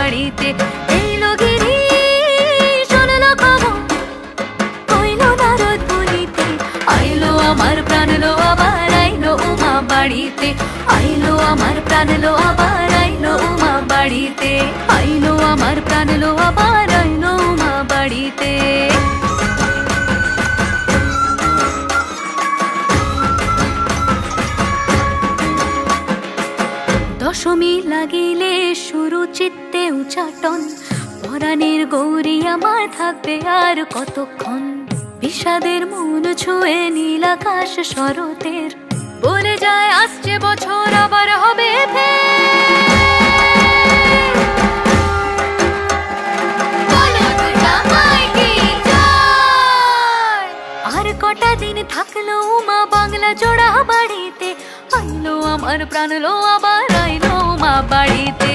বাড়িতে। এলো গিরি শুনলো খবর, কইলো নারদ বলিতে, আইলো আমার প্রাণ লো আবার আইলো উমা বাড়িতে। আইলো আমার প্রাণ লো আবার আইলো উমা বাড়িতে। আইলো আমার প্রাণ লো আবার আইলো উমা বাড়িতে। দশমী লাগিলে শুরু চিত্তে উচাটন, পরাণের গৌরী আমার থাকবে আর কতক্ষণ। বিষাদের মন ছুঁয়ে নীল আকাশ শরতের, বলে যায় আসছে বছর আবার হবে আর কটা দিন থাকলো উমা বাংলা জোড়া বাড়িতে। আইলো আমার প্রাণ লো আবার আইলো উমা বাড়িতে।